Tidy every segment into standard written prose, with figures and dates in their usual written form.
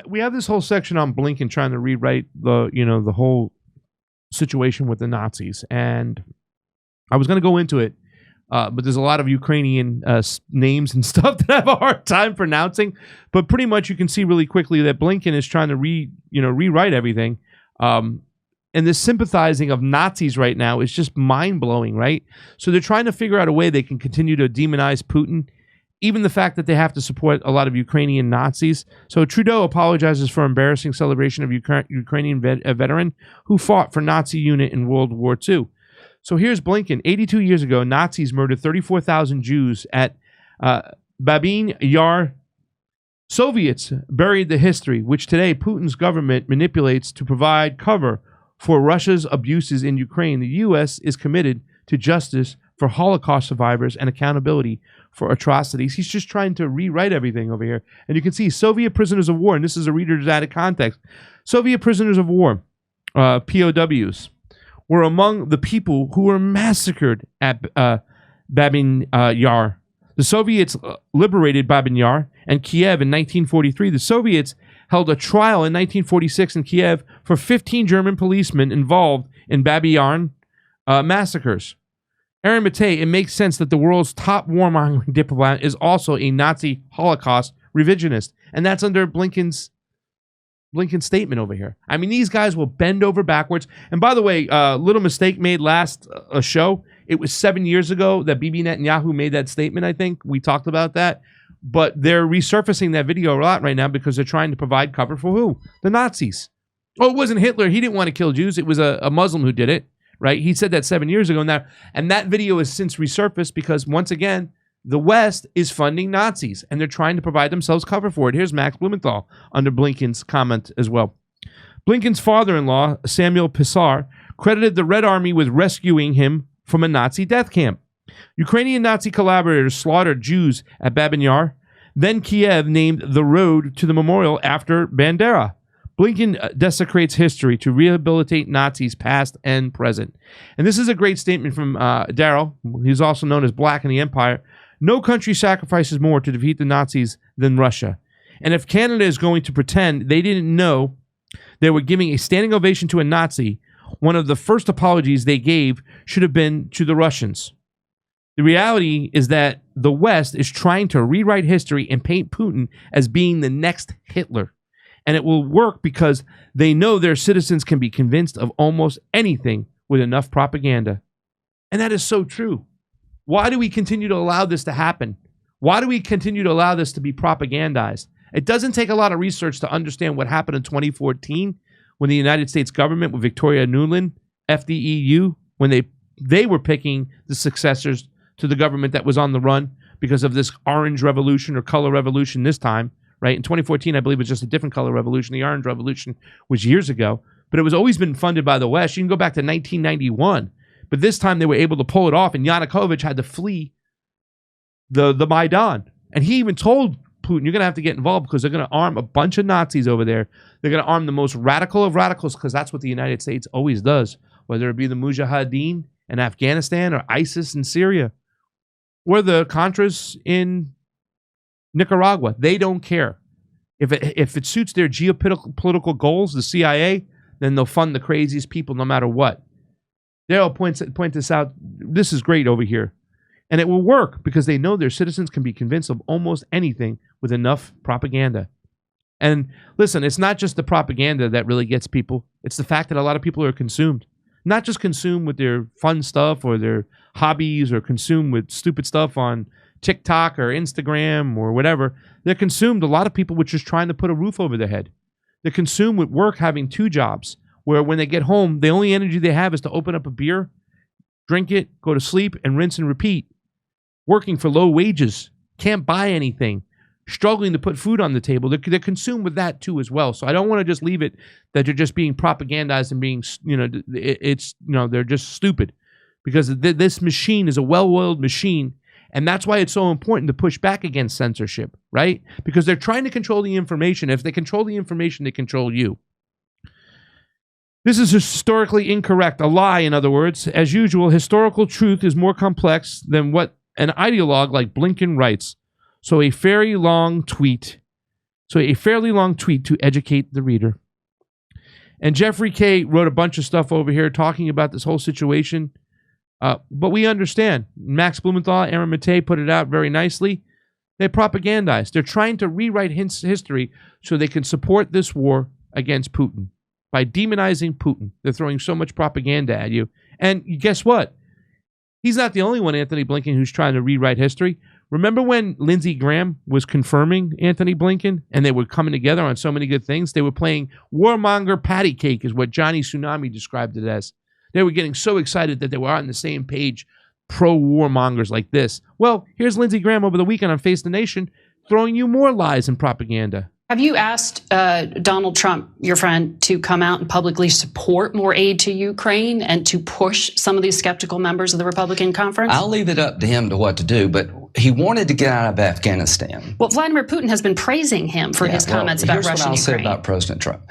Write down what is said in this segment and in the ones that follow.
We have this whole section on Blinken trying to rewrite the whole situation with the Nazis, and I was going to go into it, but there's a lot of Ukrainian names and stuff that I have a hard time pronouncing. But pretty much you can see really quickly that Blinken is trying to rewrite everything. And this sympathizing of Nazis right now is just mind-blowing, right? So they're trying to figure out a way they can continue to demonize Putin, even the fact that they have to support a lot of Ukrainian Nazis. So Trudeau apologizes for embarrassing celebration of Ukrainian veteran who fought for Nazi unit in World War II. So here's Blinken. 82 years ago, Nazis murdered 34,000 Jews at Babi Yar. Soviets buried the history, which today Putin's government manipulates to provide cover for Russia's abuses in Ukraine. The U.S. is committed to justice for Holocaust survivors and accountability for atrocities. He's just trying to rewrite everything over here. And you can see Soviet prisoners of war, and this is a reader's out of context. Soviet prisoners of war, POWs, were among the people who were massacred at Babi Yar. The Soviets liberated Babi Yar and Kiev in 1943. The Soviets held a trial in 1946 in Kiev for 15 German policemen involved in Babi Yar massacres. Aaron Matei, it makes sense that the world's top warmongering diplomat is also a Nazi Holocaust revisionist. And that's under Blinken's statement over here. I mean, these guys will bend over backwards. And by the way, little mistake made last show. It was 7 years ago that Bibi Netanyahu made that statement, I think. We talked about that. But they're resurfacing that video a lot right now because they're trying to provide cover for who? The Nazis. Oh, it wasn't Hitler. He didn't want to kill Jews. It was a Muslim who did it, right? He said that 7 years ago now. And that video has since resurfaced because, once again, the West is funding Nazis, and they're trying to provide themselves cover for it. Here's Max Blumenthal under Blinken's comment as well. Blinken's father-in-law, Samuel Pisar, credited the Red Army with rescuing him from a Nazi death camp. Ukrainian Nazi collaborators slaughtered Jews at Babi Yar. Then Kiev named the road to the memorial after Bandera. Blinken desecrates history to rehabilitate Nazis past and present. And this is a great statement from Daryl. He's also known as Black in the Empire. No country sacrifices more to defeat the Nazis than Russia. And if Canada is going to pretend they didn't know they were giving a standing ovation to a Nazi, one of the first apologies they gave should have been to the Russians. The reality is that the West is trying to rewrite history and paint Putin as being the next Hitler. And it will work because they know their citizens can be convinced of almost anything with enough propaganda. And that is so true. Why do we continue to allow this to happen? Why do we continue to allow this to be propagandized? It doesn't take a lot of research to understand what happened in 2014 when the United States government with Victoria Nuland, FDEU, when they were picking the successors to the government that was on the run because of this orange revolution or color revolution this time, right? In 2014, I believe it was just a different color revolution. The orange revolution was years ago, but it was always been funded by the West. You can go back to 1991, but this time they were able to pull it off, and Yanukovych had to flee the Maidan. And he even told Putin, you're going to have to get involved because they're going to arm a bunch of Nazis over there. They're going to arm the most radical of radicals because that's what the United States always does, whether it be the Mujahideen in Afghanistan or ISIS in Syria or the Contras in Nicaragua. They don't care. If it suits their geopolitical goals, the CIA, then they'll fund the craziest people no matter what. They'll point this out. This is great over here. And it will work because they know their citizens can be convinced of almost anything with enough propaganda. And listen, it's not just the propaganda that really gets people. It's the fact that a lot of people are consumed. Not just consumed with their fun stuff or their hobbies or consumed with stupid stuff on TikTok or Instagram or whatever. They're consumed, a lot of people, with just trying to put a roof over their head. They're consumed with work, having two jobs, where when they get home, the only energy they have is to open up a beer, drink it, go to sleep, and rinse and repeat. Working for low wages, can't buy anything, struggling to put food on the table. They're consumed with that too as well. So I don't want to just leave it that they're just being propagandized and being, they're just stupid, because this machine is a well-oiled machine. And that's why it's so important to push back against censorship, right? Because they're trying to control the information. If they control the information, they control you. This is historically incorrect, a lie, in other words. As usual, historical truth is more complex than what an ideologue like Blinken writes. So a very long tweet. So a fairly long tweet to educate the reader. And Jeffrey K. wrote a bunch of stuff over here talking about this whole situation. But we understand. Max Blumenthal, Aaron Mattei put it out very nicely. They propagandize. They're trying to rewrite history so they can support this war against Putin. By demonizing Putin, they're throwing so much propaganda at you. And guess what? He's not the only one, Antony Blinken, who's trying to rewrite history. Remember when Lindsey Graham was confirming Antony Blinken and they were coming together on so many good things? They were playing warmonger patty cake is what Johnny Tsunami described it as. They were getting so excited that they were on the same page, pro-warmongers like this. Well, here's Lindsey Graham over the weekend on Face the Nation throwing you more lies and propaganda. Have you asked Donald Trump, your friend, to come out and publicly support more aid to Ukraine and to push some of these skeptical members of the Republican conference? I'll leave it up to him to what to do, but he wanted to get out of Afghanistan. Well, Vladimir Putin has been praising him for his comments about Russia and Ukraine. Here's what I'll say about President Trump.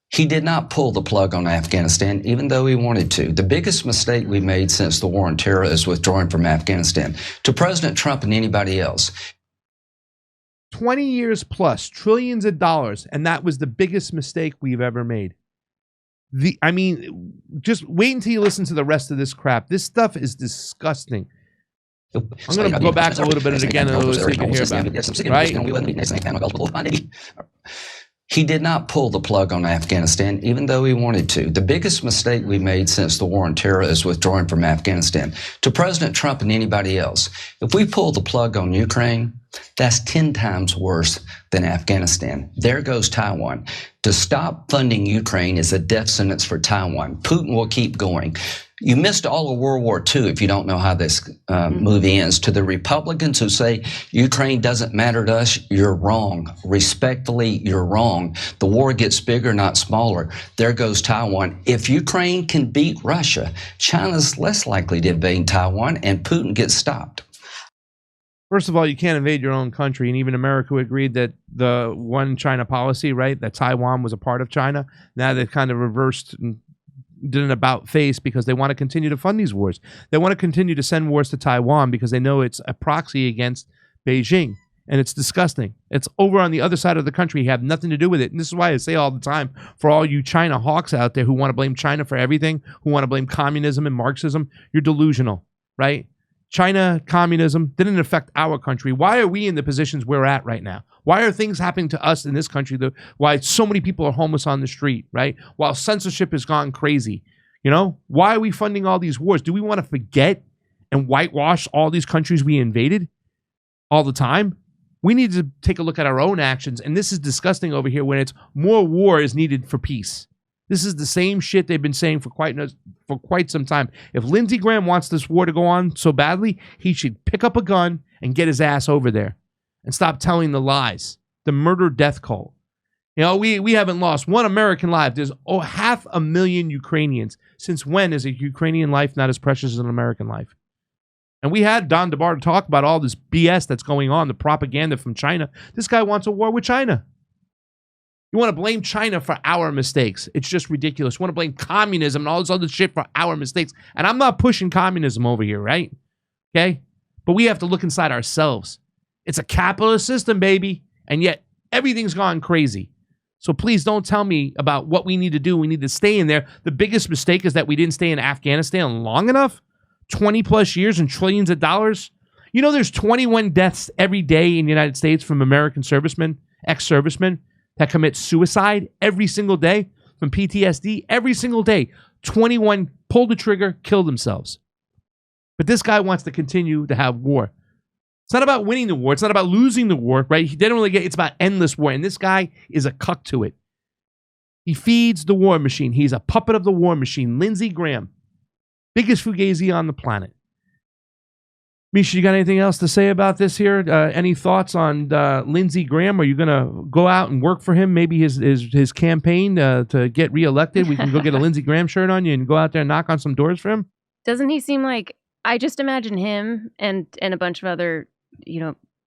He did not pull the plug on Afghanistan, even though he wanted to. The biggest mistake we made since the war on terror is withdrawing from Afghanistan. To President Trump and anybody else, 20 years plus, trillions of dollars, and that was the biggest mistake we've ever made. I mean, just wait until you listen to the rest of this crap. This stuff is disgusting. I'm going to go back a little bit again and so you can hear about it, right? He did not pull the plug on Afghanistan, even though he wanted to. The biggest mistake we made since the war on terror is withdrawing from Afghanistan. To President Trump and anybody else, if we pull the plug on Ukraine, that's 10 times worse than Afghanistan. There goes Taiwan. To stop funding Ukraine is a death sentence for Taiwan. Putin will keep going. You missed all of World War II if you don't know how this movie ends. To the Republicans who say Ukraine doesn't matter to us, you're wrong. Respectfully, you're wrong. The war gets bigger, not smaller. There goes Taiwan. If Ukraine can beat Russia, China's less likely to invade Taiwan, and Putin gets stopped. First of all, you can't invade your own country, and even America agreed that the one China policy, right, that Taiwan was a part of China. Now they've kind of reversed and did an about face because they want to continue to fund these wars. They want to continue to send wars to Taiwan because they know it's a proxy against Beijing, and it's disgusting. It's over on the other side of the country. You have nothing to do with it, and this is why I say all the time, for all you China hawks out there who want to blame China for everything, who want to blame communism and Marxism, you're delusional, right? China, communism didn't affect our country. Why are we in the positions we're at right now? Why are things happening to us in this country? Why so many people are homeless on the street, right? While censorship has gone crazy. You know, why are we funding all these wars? Do we want to forget and whitewash all these countries we invaded all the time? We need to take a look at our own actions. And this is disgusting over here when it's more war is needed for peace. This is the same shit they've been saying for quite some time. If Lindsey Graham wants this war to go on so badly, he should pick up a gun and get his ass over there and stop telling the lies. The murder death cult. You know, we haven't lost one American life. There's 500,000 Ukrainians. Since when is a Ukrainian life not as precious as an American life? And we had Don DeBar talk about all this BS that's going on, the propaganda from China. This guy wants a war with China. You want to blame China for our mistakes. It's just ridiculous. You want to blame communism and all this other shit for our mistakes. And I'm not pushing communism over here, right? Okay? But we have to look inside ourselves. It's a capitalist system, baby. And yet everything's gone crazy. So please don't tell me about what we need to do. We need to stay in there. The biggest mistake is that we didn't stay in Afghanistan long enough. 20 plus years and trillions of dollars. You know, there's 21 deaths every day in the United States from American servicemen, ex-servicemen, that commit suicide every single day from PTSD. Every single day, 21 pulled the trigger, killed themselves. But this guy wants to continue to have war. It's not about winning the war. It's not about losing the war, right? He didn't really get. It's about endless war. And this guy is a cuck to it. He feeds the war machine. He's a puppet of the war machine. Lindsey Graham, biggest fugazi on the planet. Misha, you got anything else to say about this here? Any thoughts on Lindsey Graham? Are you going to go out and work for him? Maybe his campaign to get reelected? We can go get a Lindsey Graham shirt on you and go out there and knock on some doors for him? Doesn't he seem like, I just imagine him and a bunch of other,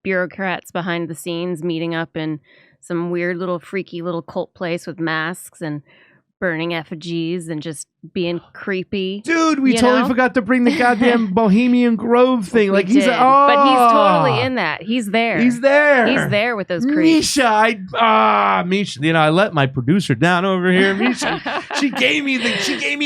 bureaucrats behind the scenes meeting up in some weird little freaky little cult place with masks and burning effigies and just being creepy. Dude, we You totally know? forgot to bring the goddamn Bohemian Grove thing. We Like he's did. oh, But he's totally in that. He's there. He's there. He's there with those creeps. Misha, Misha, you know, I let my producer down over here. Misha, she gave me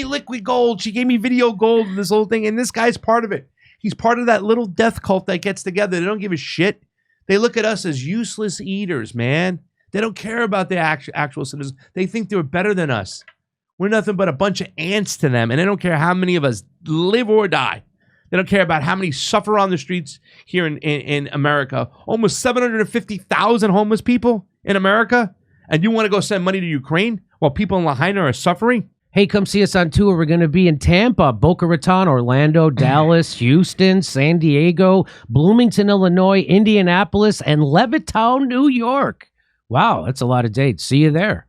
liquid gold. She gave me video gold and this whole thing. And this guy's part of it. He's part of that little death cult that gets together. They don't give a shit. They look at us as useless eaters, man. They don't care about the actual citizens. They think they're better than us. We're nothing but a bunch of ants to them. And they don't care how many of us live or die. They don't care about how many suffer on the streets here in America. Almost 750,000 homeless people in America. And you want to go send money to Ukraine while people in Lahaina are suffering? Hey, come see us on tour. We're going to be in Tampa, Boca Raton, Orlando, Dallas, Houston, San Diego, Bloomington, Illinois, Indianapolis, and Levittown, New York. Wow, that's a lot of dates. See you there.